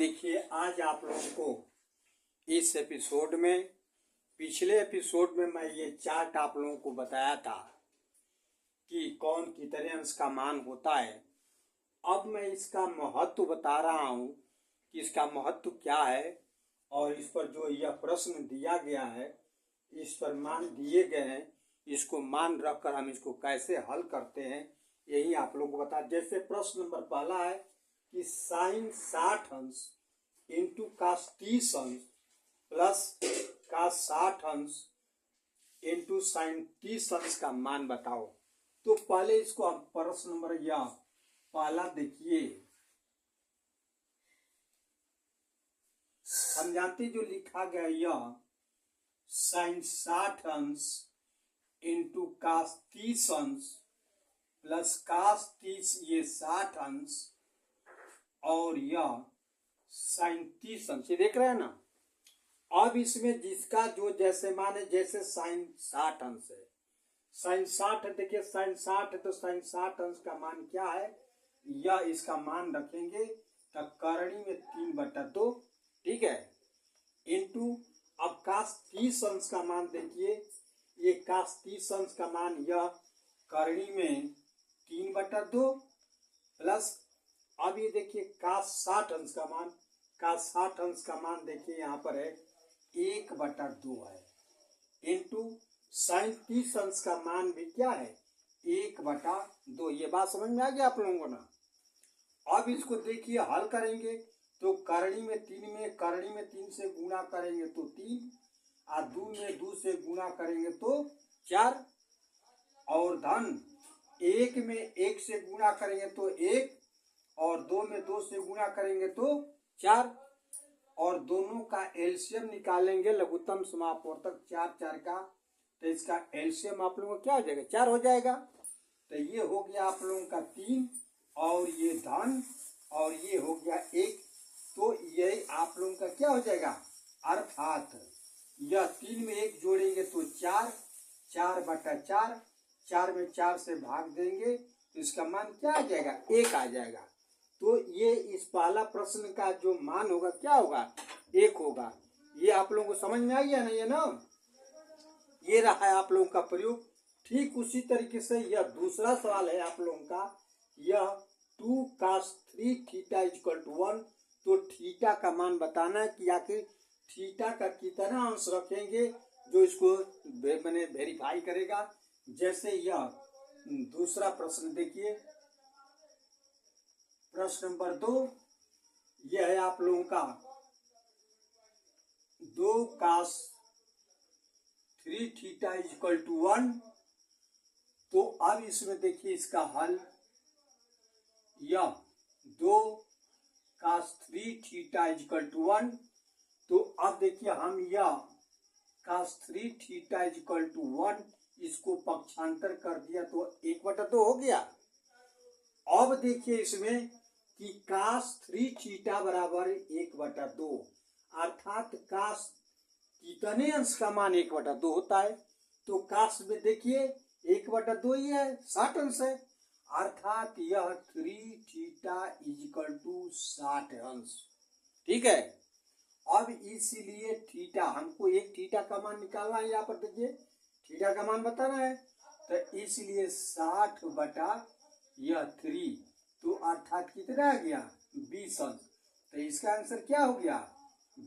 देखिए, आज आप लोगों को इस एपिसोड में, पिछले एपिसोड में मैं ये चार्ट आप लोगों को बताया था कि कौन कितने अंश का मान होता है। अब मैं इसका महत्व बता रहा हूँ कि इसका महत्व क्या है और इस पर जो यह प्रश्न दिया गया है, इस पर मान दिए गए हैं, इसको मान रखकर हम इसको कैसे हल करते हैं, यही आप लोगों को बता। जैसे प्रश्न नंबर पहला है कि साइन 60 अंश इंटू कास 30 अंश प्लस कास 60 अंश इंटू साइन 30 अंश का मान बताओ। तो पहले इसको हम प्रश्न नंबर यह पहला देखिए, हम जानते जो लिखा गया यह साइन 60 अंश इंटू कास 30 अंश प्लस कास 30 ये 60 अंश और यह साइन 30 अंश, ये देख रहे हैं ना। अब इसमें जिसका जो जैसे मान है, जैसे साइन 60 अंश है, साइन 60 है, देखिए साइन 60 है तो साइन 60 अंश का मान क्या है, यह इसका मान रखेंगे तो करणी में 3/2, ठीक है, इंटू अब कास 30 अंश का मान देखिए, ये कास 30 अंश का मान यह करणी में 3/2 प्लस अब ये देखिए कास 60 अंश का मान, कास 60 अंश का मान देखिए यहाँ पर है 1/2 है, इंटू साइन 30 अंश का मान भी क्या है 1/2। ये बात समझ में आ गया आप लोगों को ना। अब इसको देखिए हल करेंगे तो करणी में 3 से गुणा करेंगे तो 3 और 2 में 2 से गुणा करेंगे तो 4 और धन 1 में 1 से गुणा करेंगे तो 1 और 2 में 2 से गुणा करेंगे तो 4 और दोनों का एलसीएम निकालेंगे लघुत्तम समापवर्तक 4 का, तो इसका एलसीएम आप लोगों को क्या हो जाएगा 4 हो जाएगा। तो ये हो गया आप लोगों का 3 और ये धन और ये हो गया 1, तो यही आप लोगों का क्या हो जाएगा, अर्थात यह 3 में 1 जोड़ेंगे तो 4, 4/4, 4 में 4 से भाग देंगे तो इसका मान क्या आ जाएगा 1 आ जाएगा। तो ये इस पहला प्रश्न का जो मान होगा क्या होगा 1 होगा। ये आप लोगों को समझ में आ गया ना, ये ना, ये रहा है आप लोगों का प्रयोग। ठीक उसी तरीके से यह दूसरा सवाल है आप लोगों का, यह 2 cos 3 थीटा = 1, तो थीटा का मान बताना है कि आखिर थीटा का कितना अंश रखेंगे जो इसको मैंने वेरीफाई करेगा। जैसे यह दूसरा प्रश्न देखिए, प्रश्न नंबर 2, यह है आप लोगों का 2 cos 3 थीटा = 1, तो अब इसमें देखिए इसका हल, यह 2 cos 3 थीटा = 1, तो अब देखिए हम यह cos 3 थीटा = 1 इसको पक्षांतर कर दिया तो 1/2 हो गया। अब देखिए इसमें कि cos 3 थीटा बराबर 1/2, अर्थात cos कितने अंश का मान 1/2 होता है, तो cos में देखिए 1/2 ही है, 60 अंश है, अर्थात यह 3 थीटा = 60 अंश, ठीक है। अब इसीलिए थीटा हमको एक थीटा का मान निकालना है, यहाँ पर देखिए थीटा का मान बताना है, तो इसलिए 60/3, तो अर्थात कितना आ गया 20 अंश, तो इसका आंसर क्या हो गया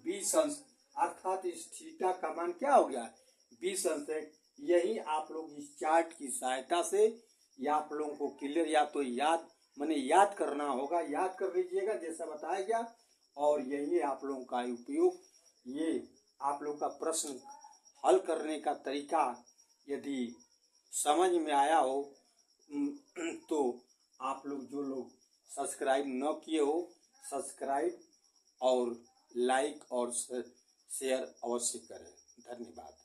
20 अंश, अर्थात इस थीटा का मान क्या हो गया 20 अंश है। यही आप लोग इस चार्ट की सहायता से या आप लोगों को क्लियर या तो याद करना होगा, याद कर लीजिएगा जैसा बताया गया, और यही आप लोगों का उपयोग, ये आप लोग का प्रश्न हल करने का तरीका यदि समझ में आया हो तो आप लोग जो लोग सब्सक्राइब न किए हो, सब्सक्राइब और लाइक और शेयर अवश्य करें। धन्यवाद।